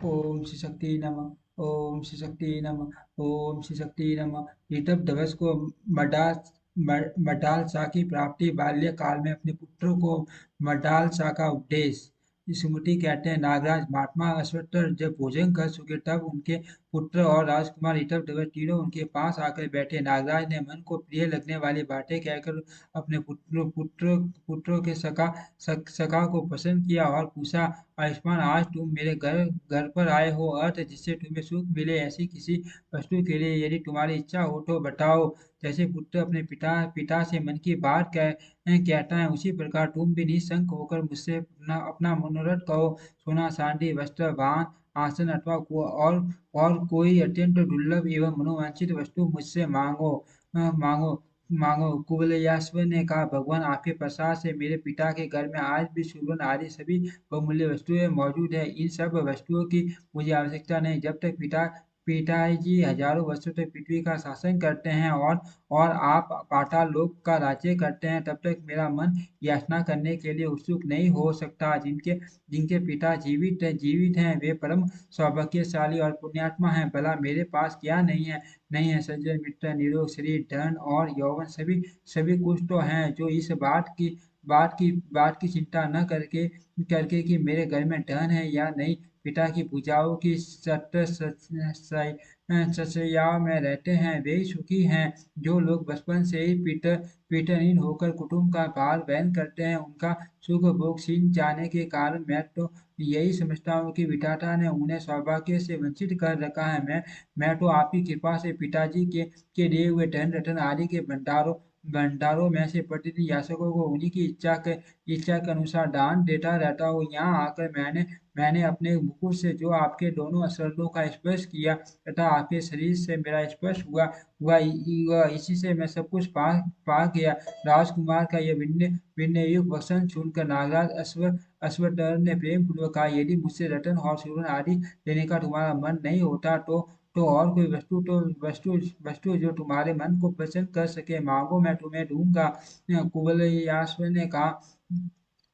ओम श्री शक्ति नमः। ओम श्री शक्ति नमः। ओम श्री शक्ति नमः। ऋषभ ध्वज को मडाल शाह की प्राप्ति, बाल्य काल में अपने पुत्रों को मडाल शाह का उपदेश। स्मृति कहते हैं, नागराज महात्मा अश्वत्थर जब भोजन कर चुके तब उनके पुत्र और राजकुमार ऋषभ ध्वज तीनों उनके पास आकर बैठे। नागराज ने मन को प्रिय लगने वाली बातें कहकर अपने पुत्रों के सखा को प्रसन्न किया और पूछा, आयुष्मान, आज तुम मेरे घर घर पर आए हो, अर्थ जिससे तुम्हें सुख मिले ऐसी किसी वस्तु के लिए यदि तुम्हारी इच्छा हो तो बताओ। जैसे पुत्र अपने पिता पिता से मन की बात कहता है, उसी प्रकार तुम भी निसंक होकर मुझसे अपना मनोरथ कहो। सोना, चांदी, वस्त्र, वाहन, आसन अथवा और कोई अत्यंत दुर्लभ एवं मनोवांछित वस्तु मुझसे मांगो। मांगो मांगो। कुबलयाश्व ने कहा, भगवान, आपके प्रसाद से मेरे पिता के घर में आज भी सुवर्ण आदि सभी बहुमूल्य वस्तुएं मौजूद है। इन सब वस्तुओं की मुझे आवश्यकता नहीं। जब तक पिताजी हजारों वर्षों तक पृथ्वी का शासन करते हैं और आप पाताल लोक का राज्य करते हैं, तब तक मेरा मन याचना करने के लिए उत्सुक नहीं हो सकता। जिनके जिनके पिता जीवित हैं वे परम सौभाग्यशाली और पुण्यात्मा हैं। भला मेरे पास क्या नहीं है सज्जन मित्र, निरोग शरीर, धन और यौवन, सभी सभी कुछ तो हैं। जो इस बात की चिंता न करके करके कि मेरे घर में धन है या नहीं, पिता की भुजाओं की ससैया में रहते हैं, वे सुखी हैं। जो लोग बचपन से ही पीटरहीन होकर कुटुंब का भार वहन करते हैं, उनका सुख भोग छिन जाने के कारण मैं तो यही समझता हूँ कि विधाता ने उन्हें सौभाग्य से वंचित कर रखा है। मैं तो आपकी कृपा से पिताजी के दिए हुए धन रत्न आदि के भंडारों में से प्रतिदिन याचकों को उन्हीं की इच्छा के अनुसार दान देता रहता हूँ। यहाँ आकर मैंने अपने मुकुट से जो आपके दोनों असरलों का स्पर्श किया तथा आपके शरीर से मेरा स्पर्श हुआ, इसी से मैं सब कुछ पा गया। राजकुमार का यह विनययुक्त वचन सुनकर नागराज अश्वत्थामा ने प्रेम पूर्वक कहा, यदि मुझसे रतन और सुवर्ण आदि लेने का तुम्हारा मन नहीं होता तो और कोई वस्तु जो तुम्हारे मन को प्रसन्न कर सके मांगो, मैं तुम्हें दूंगा। कुबलयाश्व ने कहा,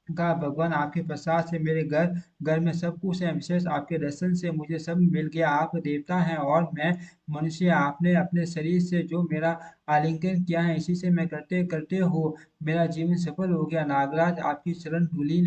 भगवान, आपके प्रसाद से मेरे घर घर में सब कुछ है। विशेष आपके दर्शन से मुझे सब मिल गया। आप देवता हैं और मैं मनुष्य। आपने अपने शरीर से जो मेरा आलिंगन किया है, इसी से मैं करते करते हो मेरा जीवन सफल हो गया। नागराज, आपकी चरण धूलि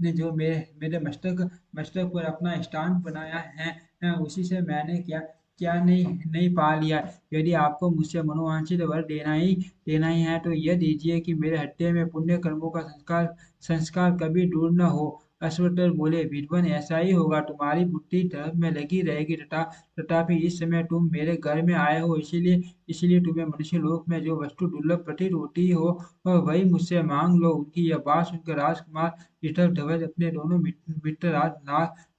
ने जो मेरे मस्तक पर अपना स्थान बनाया है, उसी से मैंने क्या क्या नहीं पा लिया। यदि आपको मुझसे मनोवांछित वर देना ही है तो यह दीजिए कि मेरे हृदय में पुण्य कर्मों का संस्कार कभी दूर न हो। अश्वत्थामा बोले, विद्वान, ऐसा ही होगा। तुम्हारी बुद्धि धर्म में लगी रहेगी तथापि इस समय तुम मेरे घर में आए हो, इसीलिए तुम्हें मनुष्य लोक में जो वस्तु दुर्लभ प्रतीत होती हो वही मुझसे मांग लो। उनकी यह बात सुनकर राजकुमार ऋषभ ध्वज अपने दोनों मित्र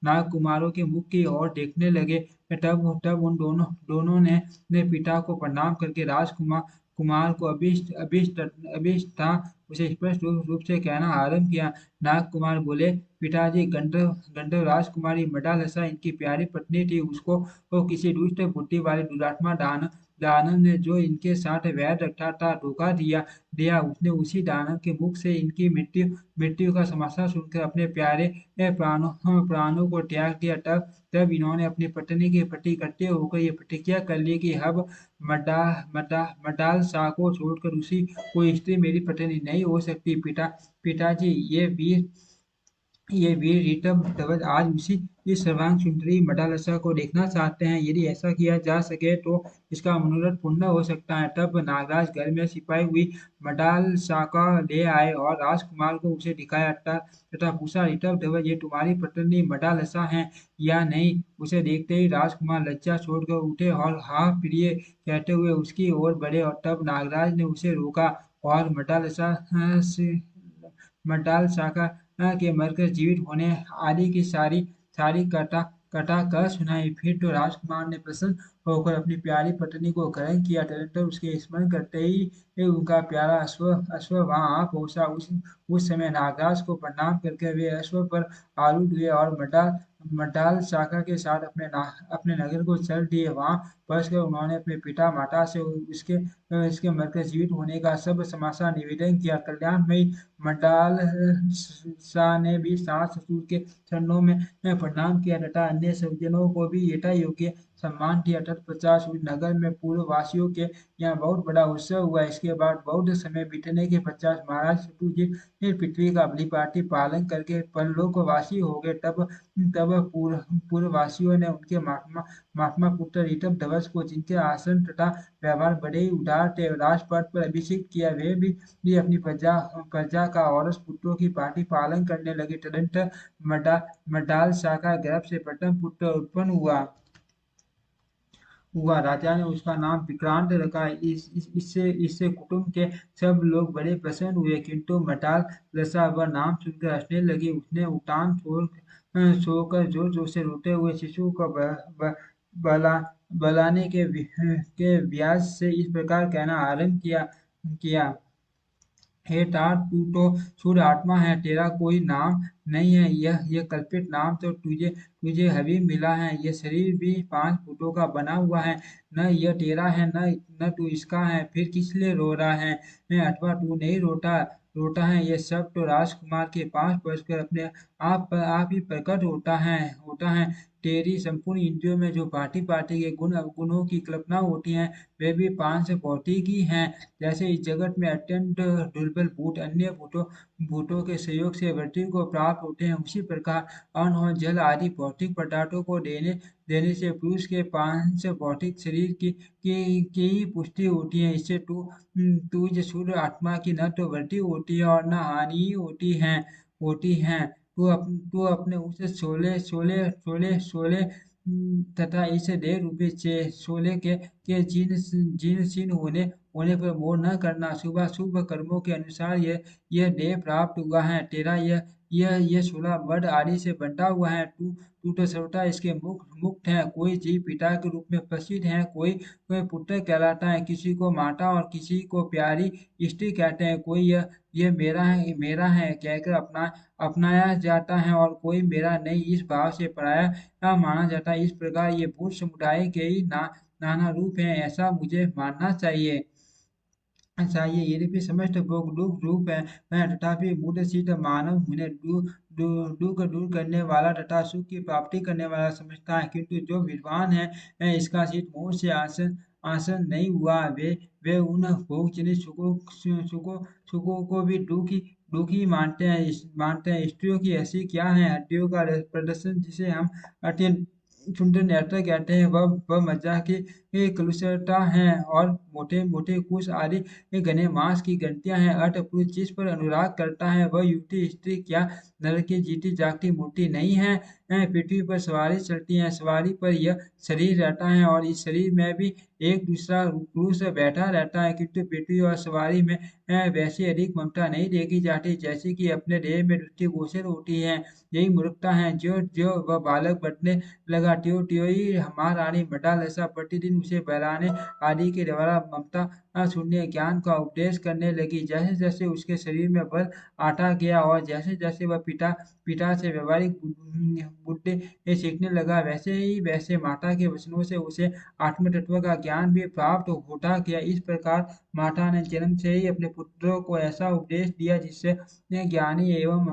नाग कुमारों के मुख की ओर देखने लगे। तब तब उन दोनों ने पिता को प्रणाम करके राजकुमार कुमार को अभीष्ट था उसे स्पष्ट रूप से कहना आरंभ किया। नाग कुमार बोले, पिताजी, गंधर्व गंधर्व राजकुमारी मदालसा इनकी प्यारी पत्नी थी। उसको किसी दुष्ट बुद्धि वाले दुरात्मा दानव ने जो इनके साथ वैर रखा था धोखा दिया। उसने उसी दानव के मुख से इनकी मृत्यु का समाचार सुनकर अपने प्यारे प्राणों को त्याग दिया। तब तब इन्होंने अपनी पत्नी के प्रति इकट्ठे होकर ये प्रतिज्ञा कर ली कि अब मडाल शाह को छोड़कर दूसरी कोई स्त्री मेरी पत्नी नहीं हो सकती। पिताजी, ये वीर ऋषभ ध्वज आज उसी इस सर्वांग सुंदरी मडालसा को देखना चाहते हैं। यदि ऐसा किया जा सके तो इसका मनोरथ पूर्ण हो सकता है। तब नागराज घर में छिपाई हुई मडालसा का ले आए और राजकुमार को उसे दिखाया तथा पूछा, ऋषभ ध्वज, ये तुम्हारी पत्नी मडालसा है या नहीं? उसे देखते ही राजकुमार लज्जा छोड़कर उठे और हाँ प्रिय कहते हुए उसकी ओर बढ़े, और तब नागराज ने उसे रोका और मडाल शाखा के मरकर जीवित होने आदि की सारी सारी कथा कह सुनाई। फिर तो राजकुमार ने प्रसन्न होकर अपनी प्यारी पत्नी को ग्रहण किया। तदनंतर उसके स्मरण करते ही उनका प्यारा अश्व वहां आ पहुंचा। उस समय नागराज को प्रणाम करके वे अश्व पर आरूढ़ हुए और मडाल शाखा के साथ अपने नगर को चल दिए। वहां पहुंचकर उन्होंने अपने पिता माता से इसके मरकर जीवित होने का सब समाचार निवेदन किया। कल्याणमयी मंडाल शाह ने भी सास ससुर के चरणों में प्रणाम किया तथा अन्य सज्जनों को भी यथा योग्य सम्मान दिया। तत्पश्चात नगर में पूर्व वासियों के यहाँ बहुत बड़ा उत्सव हुआ। इसके बाद बहुत समय बीतने के पश्चात महाराज शत्रुंजय ने पृथ्वी का बलिपाटी पालन करके परलोकवासी हो गए। तब तब पूर्ववासियों ने उनके महात्मा महात्मा पुत्र ऋषभ को, जिनके आसन तथा व्यवहार बड़े ही उदार थे, राजपद पर अभिषिक्त किया। वे भी अपनी प्रजा प्रजा का और पुत्रों की पाटी पालन करने लगे। तदंतर मडाल शाह का गर्भ से प्रथम पुत्र उत्पन्न हुआ। राजा ने उसका नाम विक्रांत रखा। इससे इससे कुटुंब के सब लोग बड़े प्रसन्न हुए, किंतु मटाल रसा वह नाम सुनकर हंसने लगी। उसने उठान सोकर जोर जोर से रोते हुए शिशु को बला बलाने के ब्याज से इस प्रकार कहना आरंभ किया। हे तात, तू तो शुद्ध आत्मा है, तेरा कोई नाम नहीं है। यह कल्पित नाम तो तुझे तुझे अभी मिला है। यह शरीर भी 5 फुटों का बना हुआ है। न यह तेरा है, न तू इसका है। फिर किस लिए रो रहा है? अथवा तू नहीं रोता रोता है? यह सब तो राजकुमार के पास पहुंचकर अपने आप ही प्रकट होता है। तेरी संपूर्ण इंद्रियों में जो पार्टी पार्टी के गुणों की कल्पना होती है, वे भी 5 भौतिक ही हैं। जैसे इस जगत में अत्यंत दुर्बल भूत अन्य भूतों के सहयोग से वृद्धि को प्राप्त होते हैं, उसी प्रकार अन्न और जल आदि भौतिक पदार्थों को देने से पुरुष के 5 भौतिक शरीर की ही पुष्टि होती है। इससे तू जो शुद्ध आत्मा की न तो वृद्धि होती है और न हानि ही होती है। तू अपने उस शोले तथा इस देह रूपी शोले के जीर्ण शीर्ण होने पर मोह न करना। शुभ शुभ कर्मों के अनुसार यह देह प्राप्त हुआ है। तेरा यह शोला बड़ आदि से बंटा हुआ है। तू तू तो सर्वथा इसके मुक्त है। कोई जीव पिता के रूप में प्रसिद्ध है, कोई पुत्र कहलाता है, किसी को माता और किसी को प्यारी स्त्री कहते हैं। कोई यह मेरा है कहकर अपनाया जाता है, और कोई मेरा नहीं इस भाव से पराया माना जाता है। इस प्रकार ये भूत समुदाय के ही नाना रूप हैं, ऐसा मुझे मानना चाहिए। यद्यपि समस्त भोग दुख रूप है, तथापि मूढ़ मानव उन्हें दुख दूर करने वाला तथा सुख की प्राप्ति करने वाला समझता है। किंतु जो विद्वान है, इसका चित्त मोह से आसन नहीं हुआ, वे उन भोग जनित सुखों को भी दुखी मानते हैं। स्त्रियों की ऐसी क्या है? हड्डियों का प्रदर्शन, जिसे हम अत्यंत सुंदर नेत्र कहते हैं, वह मज्जा की कलुषता है, और मोटे मोटे कुश आदि घने मांस की ग्रंथियां हैं। अतः पुरुष जिस पर अनुराग करता है, वह युवती स्त्री क्या नर की जीती जागती मूर्ति नहीं है? पृथ्वी पर सवारी चलती है, सवारी पर यह शरीर रहता है, और इस शरीर में भी एक दूसरा पुरुष बैठा रहता है। किंतु पृथ्वी और सवारी में वैसी अधिक ममता नहीं देखी जाती, जैसे कि अपने देह में दृष्टि गोचर होती है। यही मूर्खता है। जो जो वह बालक बढ़ने लगा, त्यों त्यों ही महारानी मडाल ऐसा प्रतिदिन उसे बहलाने आदि के द्वारा ममता शून्य ज्ञान का उपदेश करने लगी। जैसे जैसे उसके शरीर में बल आता गया, और जैसे जैसे वह पिता से व्यवहारिक बुद्धि सीखने लगा, वैसे ही वैसे माता के वचनों से उसे आत्म तत्व का ज्ञान भी प्राप्त होता गया। इस प्रकार माता ने जन्म से ही अपने पुत्रों को ऐसा उपदेश दिया, जिससे ज्ञानी एवं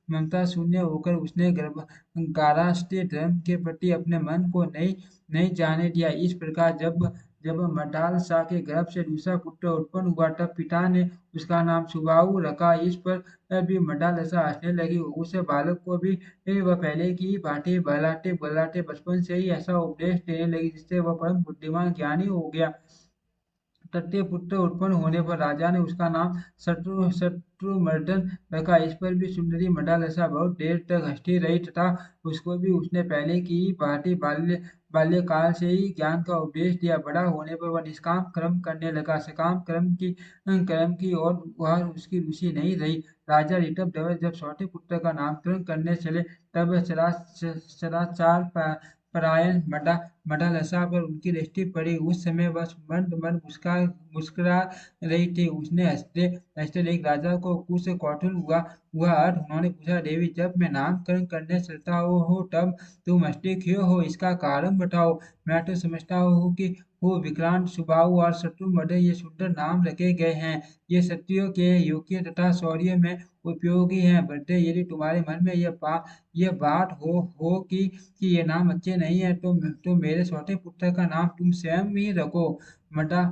ममता शून्य होकर उसने गार्हस्थ्य धर्म के प्रति अपने मन को नहीं जाने दिया। इस प्रकार जब मटाल शाह के गर्भ से दूसरा पुत्र उत्पन्न हुआ, तब पिता ने उसका नाम सुबाहु रखा। इस पर भी मटाल ऐसा हंसने लगी। उस बालक को भी वह पहले की भांति बहलाते बहलाते बचपन से ही ऐसा उपदेश देने लगी, जिससे वह परम बुद्धिमान ज्ञानी हो गया। तृतीय पुत्र उत्पन्न होने पर राजा ने उसका नाम शत्रुमर्दन रखा। इस पर भी सुंदरी मडालसा बहुत देर तक हंसती रही, तथा उसको भी उसने पहले की ही भांति बाल्यकाल से ही ज्ञान का उपदेश दिया। बड़ा होने पर वह निष्काम कर्म करने लगा, सकाम कर्म की और वह उसकी रुचि नहीं रही। राजा ऋषभ जब छोटे पुत्र का नामकरण करने चले, तब सदाचार परायण मडालसा पर उनकी दृष्टि पड़ी। उस समय वह मंद मंद मुस्कुरा रही थी। उसने हंसते हंसते एक राजा को कुछ कौतूहल हुआ अर्थ उन्होंने पूछा, देवी जब मैं नामकरण करने चलता हूँ तब तुम हंसती क्यों हो? इसका कारण बताओ। मैं तो समझता हूँ कि वो विक्रांत सुबाहु और शत्रु मर्दन ये सुंदर नाम रखे गए हैं। ये क्षत्रियों के योग्य तथा शौर्य में उपयोगी हैं। बटे यदि तुम्हारे मन में यह बात हो कि ये नाम अच्छे नहीं है तो मेरे छोटे पुत्र का नाम तुम स्वयं ही रखो। मडा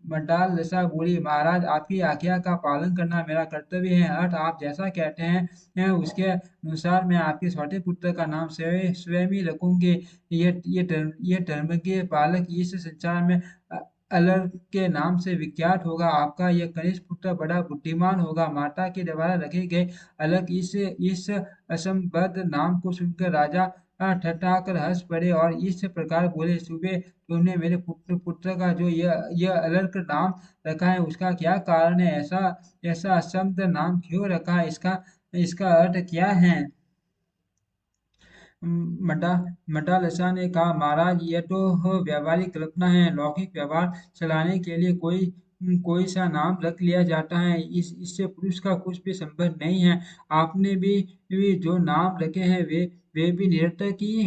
मडाल जैसा बोली, महाराज आपकी आज्ञा का पालन करना मेरा कर्तव्य है। अर्थ आप जैसा कहते हैं उसके अनुसार मैं आपके छोटे पुत्र का नाम स्वयं ही रखूंगी। ये धर्म के बालक इस संसार में अलर्क के नाम से विख्यात होगा। आपका यह कनिष्ठ पुत्र बड़ा बुद्धिमान होगा। माता के द्वारा रखे गए अलग इस असंबद्ध नाम को सुनकर राजा ठठाकर हंस पड़े और इस प्रकार बोले, सुबह तुमने मेरे पुत्र का जो यह अलर्क नाम रखा है उसका क्या कारण है? ऐसा ऐसा असंबद्ध नाम क्यों रखा है? इसका इसका अर्थ क्या है? मटा मटालसा ने कहा, महाराज यह तो व्यावहारिक कल्पना है। लौकिक व्यवहार चलाने के लिए कोई सा नाम रख लिया जाता है। इससे पुरुष का कुछ भी संबंध नहीं है। आपने भी जो नाम रखे हैं वे भी निरर्थक ही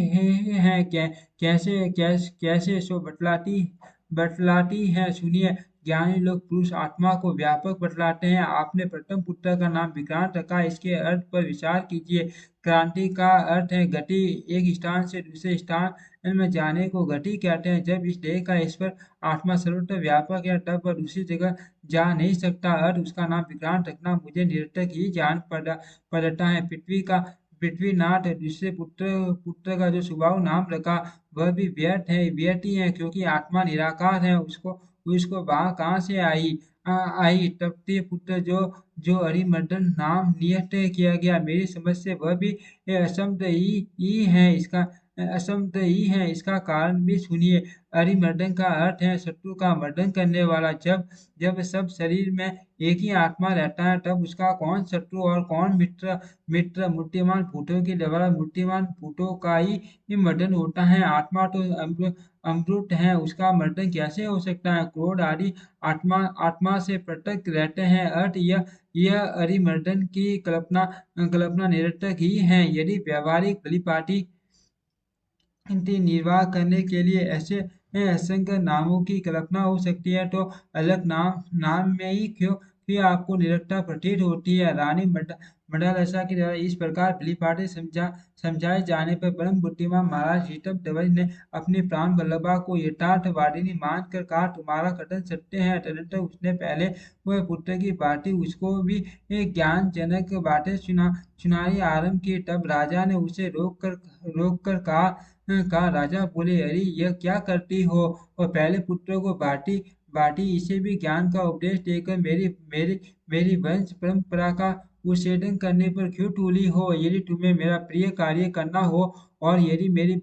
हैं। कैसे सो बतलाती बतलाती है, सुनिए। ज्ञानी लोग पुरुष आत्मा को व्यापक बतलाते हैं। आपने प्रथम पुत्र का नाम विक्रांत रखा, इसके अर्थ पर विचार कीजिए। क्रांति का अर्थ है गति। एक स्थान से दूसरे स्थान में जाने को गति कहते हैं। जब इस देह का ईश्वर आत्मा सर्वत्र व्यापक है तब वह दूसरी जगह जा नहीं सकता। अर्थ उसका नाम विक्रांत रखना मुझे निरर्थक ही जान पड़ता है। पृथ्वीनाथ दूसरे पुत्र का जो सुबाहु नाम रखा वह भी व्यर्थ ही है, क्योंकि आत्मा निराकार है। उसको उसको वहां कहाँ से आई? तृतीय पुत्र जो अरिमर्दन नाम नियत किया गया, मेरी समझ से वह भी असंबद्ध ही है। असंबद्ध ही है। इसका कारण भी सुनिए। अरिमर्दन का अर्थ है शत्रु का मर्दन करने वाला। जब जब सब शरीर में एक ही आत्मा रहता है तब उसका कौन शत्रु और कौन मित्र मूर्तिमान भूतों के द्वारा मूर्तिमान भूतों का ही मर्दन होता है। आत्मा तो अमृत है, उसका मर्दन कैसे हो सकता है? क्रोध आदि आत्मा से पृथक रहते हैं। अर्थ यह अरिमर्दन की कल्पना निरर्थक ही है। यदि व्यवहारिक परिपाटी निर्वाह करने के लिए ऐसे असंख्य नामों की कल्पना हो सकती है तो अलग नाम में ही क्यों आपको निरंतरता प्रतीत होती है? रानी मंडलासा के द्वारा इस प्रकार परिपाटी समझाए जाने पर परम बुद्धिमान महाराज ऋषभ ध्वज ने अपनी प्राण वल्लभा को यथार्थवादिनी मानकर कहा, तुम्हारा कथन सत्य है। तदनंतर उसने पहले वह पुत्र की बातें उसको भी एक ज्ञानजनक बातें सुनाई आरंभ की। तब राजा ने उसे रोक कर कहा, राजा बोले, अरे यह क्या करती हो? और पहले पुत्र को बाटी बाटी इसे भी ज्ञान का उपदेश देकर मेरी वंश परंपरा का उच्छेदन करने पर क्यों टूली हो? यदि तुम्हें मेरा प्रिय कार्य करना हो और यदि मेरी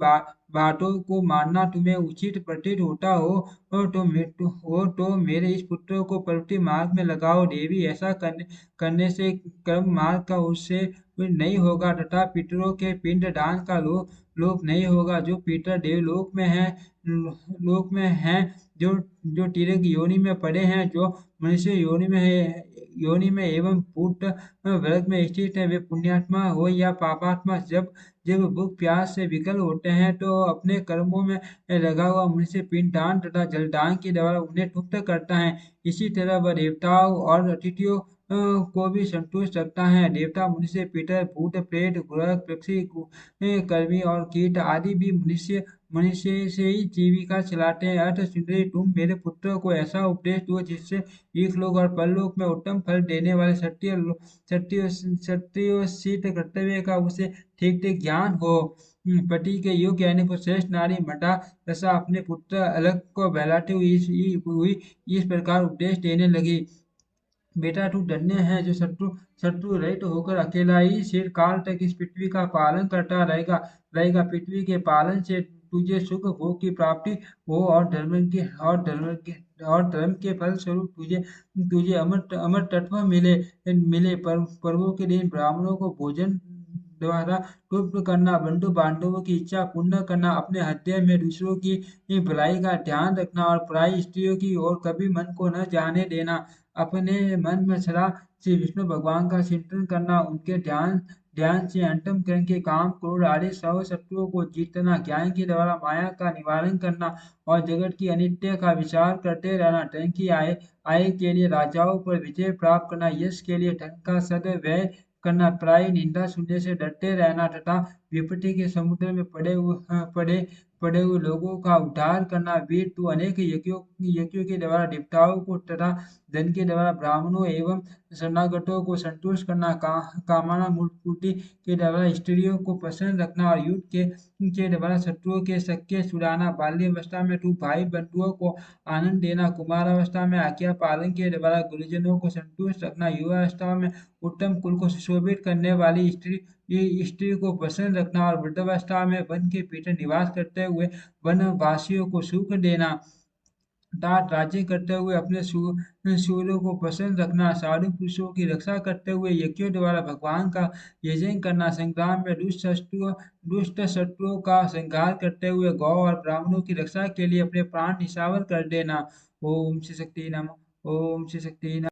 बातों को मानना तुम्हें उचित प्रतीत होता हो तो मेरे इस पुत्र को प्रवृत्ति मार्ग में लगाओ। देवी, ऐसा करने से कर्म मार्ग का उससे नहीं होगा तथा पितरों के पिंड दान का लोक नहीं होगा। जो पितर देवलोक में है लोक में हैं, जो जो तिर्यक योनि में पड़े हैं, जो मनुष्य योनि में एवं पूत वर्ग में स्थित है, वे पुण्यात्मा हो या पापात्मा, जब जब भूख प्यास से विकल होते हैं तो अपने कर्मों में लगा हुआ मनुष्य पिंडदान तथा जलदान के द्वारा उन्हें तृप्त करता है। इसी तरह वह देवताओं और अतिथियों को भी संतुष्ट रखता है। देवता, मनुष्य, पितर, भूत, प्रेत, ग्रह, पक्षी, कर्मी और कीट आदि भी मनुष्य से ही जीविका चलाते हैं। अर्थ सुंदरी, तुम मेरे पुत्र को ऐसा उपदेश दो जिससे इहलोक और परलोक में उत्तम फल देने वाले सत्योचित कर्तव्य का उसे ठीक ठीक ज्ञान हो। पति के योग्य यानी को श्रेष्ठ नारी मटा दशा अपने पुत्र अलग को बहलाते हुई इस प्रकार उपदेश देने लगी। बेटा, तू धन्य है जो शत्रु रहित होकर अकेला ही चिरकाल तक इस पृथ्वी का पालन करता रहेगा। पृथ्वी के पालन से तुझे सुख भोग की प्राप्ति हो और धर्म के फल स्वरूप तुझे तुझे अमर तत्व मिले। पर्वों के दिन ब्राह्मणों को भोजन द्वारा तृप्त करना, बंधु बांधवों की इच्छा पूर्ण करना, अपने हृदय में दूसरों की भलाई का ध्यान रखना और पराई स्त्रियों की ओर कभी मन को न जाने देना। अपने मन में सदा श्री विष्णु भगवान का चिंतन करना, उनके ध्यान ध्यान से अंतम करके काम क्रोध आदि सर्व शत्रुओं को जीतना, ज्ञान के द्वारा माया का निवारण करना और जगत की अनित्य का विचार करते रहना, धन की आय आय के लिए राजाओं पर विजय प्राप्त करना, यश के लिए धन का सदव्यय करना, पराई निंदा सुनने से डरते रहना तथा विपत्ति के समुद्र में पड़े हुए लोगों का उद्धार करना। वीर तू अनेक यज्ञों के द्वारा देवताओं को तथा धन के द्वारा ब्राह्मणों एवं शरणागतों को संतुष्ट करना, कामना पूर्ति के द्वारा स्त्रियों को प्रसन्न रखना और युद्ध के द्वारा शत्रुओं के शक्य छुड़ाना। बाल्यावस्था में तू भाई बंधुओं को आनंद देना, कुमारावस्था में आज्ञा पालन के द्वारा गुरुजनों को संतुष्ट रखना, युवावस्था में उत्तम कुल को सुशोभित करने वाली स्त्री को प्रसन्न रखना और वृद्धावस्था में वन के भीतर निवास करते हुए वनवासियों को सुख देना, तात राज्य करते हुए अपने सूर्यों को प्रसन्न रखना, साधु पुरुषों की रक्षा करते हुए यज्ञों द्वारा भगवान का यजन करना, संग्राम में दुष्ट शत्रुओं का संहार करते हुए गौ और ब्राह्मणों की रक्षा के लिए अपने प्राण निछावर कर देना। ओम श्री शक्ति नमः। ओम श्री शक्ति नमः।